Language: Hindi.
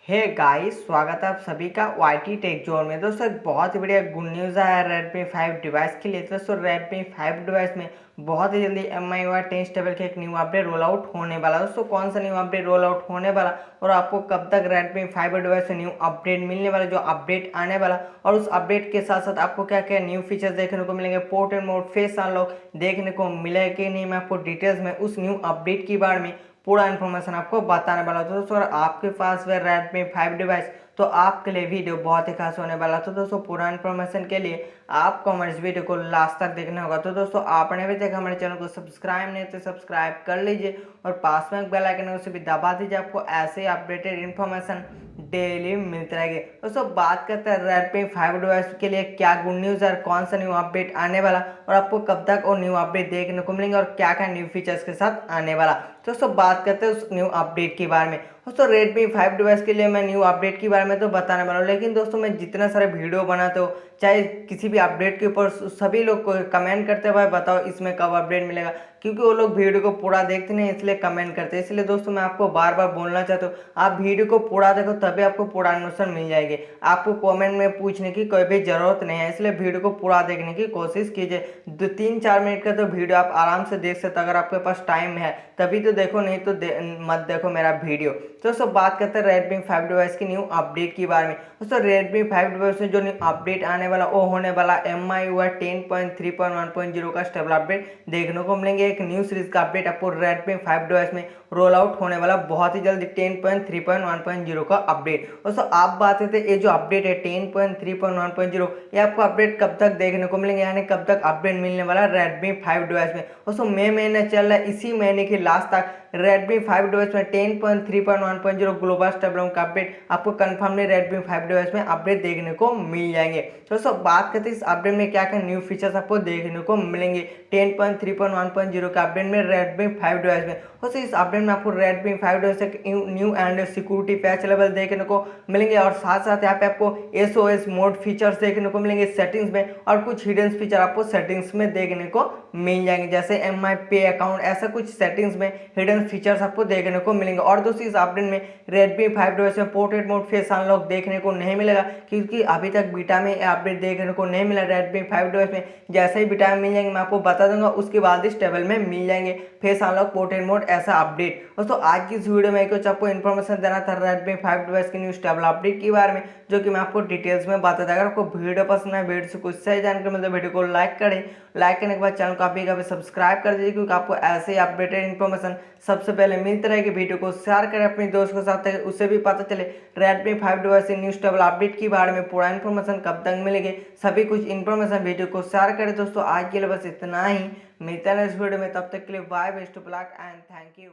हे गाइस, स्वागत है आप सभी का वाईटी टेक जोन में। दोस्तों एक बहुत ही बढ़िया गुड न्यूज़ आया Redmi 5 डिवाइस के लिए। दोस्तों Redmi 5 डिवाइस में बहुत ही जल्दी MIUI 10 के एक न्यू अपडेट रोल आउट होने वाला। दोस्तों कौन सा न्यू अपडेट रोल आउट होने वाला और आपको कब तक Redmi 5 डिवाइस से न्यू अपडेट मिलने वाला, जो अपडेट आने वाला, और उस अपडेट के साथ साथ आपको क्या क्या न्यू फीचर्स देखने को मिलेंगे, पोर्ट्रेट मोड, फेस अनलॉक देखने को मिलेगा कि नहीं, मैं आपको डिटेल्स में उस न्यू अपडेट के बारे में पूरा इन्फॉर्मेशन आपको बताने वाला था। दोस्तों अगर आपके पास है Redmi 5 डिवाइस तो आपके लिए वीडियो बहुत ही खास होने वाला। तो दोस्तों पूरा इन्फॉर्मेशन के लिए आपको हमारे इस वीडियो को लास्ट तक देखना होगा। तो दोस्तों आपने अभी तक हमारे चैनल को सब्सक्राइब नहीं तो सब्सक्राइब कर लीजिए और पास में बेल आइकन उसे भी दबा दीजिए। आपको ऐसे ही अपडेटेड इन्फॉर्मेशन डेली मिलती रहेगी। दोस्तों बात करते हैं Redmi 5 डिवाइस के लिए क्या गुड न्यूज़ है, कौन सा न्यू अपडेट आने वाला और आपको कब तक वो न्यू अपडेट देखने को मिलेंगे और क्या क्या न्यू फीचर्स के साथ आने वाला। दोस्तों बात करते हैं उस न्यू अपडेट के बारे में। दोस्तों Redmi 5 डिवाइस के लिए मैं न्यू अपडेट के बारे में तो बताने वाला हूँ, लेकिन दोस्तों मैं जितना सारे वीडियो बनाते हो चाहे किसी भी अपडेट के ऊपर, सभी लोग को कमेंट करते हैं भाई बताओ इसमें कब अपडेट मिलेगा, क्योंकि वो लोग वीडियो को पूरा देखते नहीं इसलिए कमेंट करते हैं। इसलिए दोस्तों मैं आपको बार बार बोलना चाहता हूँ, आप वीडियो को पूरा देखो तभी आपको पूरा इन्फॉर्मेशन मिल जाएगी। आपको कमेंट में पूछने की कोई भी जरूरत नहीं है, इसलिए वीडियो को पूरा देखने की कोशिश कीजिए। 2-3-4 मिनट का तो वीडियो आप आराम से देख सकते, अगर आपके पास टाइम है तभी तो देखो, नहीं तो मत देखो मेरा वीडियो। तो दोस्तों बात करते हैं Redmi 5 डिवाइस की न्यू अपडेट के बारे में। दोस्तों Redmi 5 डिवाइस में जो न्यू अपडेट आने वाला वो होने वाला MIUI 10.3.1.0 का स्टेबल अपडेट देखने को मिलेंगे। एक न्यू सीरीज का अपडेट आपको Redmi 5 डिवाइस में रोल आउट होने वाला बहुत ही जल्दी, 10.3.1.0 का अपडेट। दोस्तों आप बात करते हैं ये जो अपडेट है 10.3.1.0, ये आपको अपडेट कब तक देखने को मिलेंगे, यानी कब तक अपडेट मिलने वाला Redmi 5 डिवाइस में। दोस्तों मई महीना चल रहा है, इसी महीने की लास्ट तक Redmi 5 डिवाइस में 10.3.1.0 ग्लोबल स्टेबल का अपडेट आपको कंफर्मली Redmi 5 डिवाइस में अपडेट देखने को मिल जाएंगे। दोस्तों बात करते हैं इस अपडेट में क्या क्या न्यू फीचर्स आपको देखने को मिलेंगे 10.3.1.0 का अपडेट में Redmi 5 डिवाइस में। दोस्तों इस अपडेट में आपको Redmi 5 डिवाइस एक new and security patch level देखने को मिलेंगे और साथ साथ यहाँ पे आपको SOS मोड फीचर्स देखने को मिलेंगे सेटिंग्स में, और कुछ हिडन फीचर आपको सेटिंग्स में देखने को मिल जाएंगे, जैसे MI पे अकाउंट, ऐसा कुछ सेटिंग्स में हिडन फीचर्स आपको देखने को मिलेंगे। और दोस्तों इस अपडेट में Redmi 5 डिवाइस में पोर्ट्रेट मोड, फेस अनलॉक देखने को नहीं मिलेगा, क्योंकि अभी तक बीटा में अपडेट देखने को नहीं मिला Redmi 5 डिवाइस में। जैसे ही बीटा में मिल जाएंगे मैं आपको बता दूंगा, उसके बाद इस टेबल में मिल जाएंगे फेस अनलॉक, पोर्ट्रेट मोड, ऐसा अपडेट। दोस्तों आज की इस वीडियो में कुछ आपको इन्फॉर्मेशन देना था Redmi 5 डिवाइस की न्यू स्टेबल अपडेट के बारे में, जो कि मैं आपको डिटेल्स में बता दूंगा। अगर आपको वीडियो पसंद है, वीडियो से कुछ सही जानकारी मिलता है, वीडियो को लाइक करें, लाइक करने के बाद चैनल को कभी सब्सक्राइब कर दीजिए, क्योंकि आपको ऐसे ही अपडेटेड इन्फॉर्मेशन सबसे पहले मिलती रहेगी। वीडियो को शेयर करें अपने दोस्त के साथ, उससे भी पता चले Redmi 5 डिवाइस से न्यू स्टेबल अपडेट के बारे में पूरा इन्फॉर्मेशन कब तक मिलेगी, सभी कुछ इन्फॉर्मेशन। वीडियो को शेयर करें। दोस्तों आज के लिए बस इतना ही, मिलता है इस वीडियो में, तब तक के लिए bye, best of luck and thank you.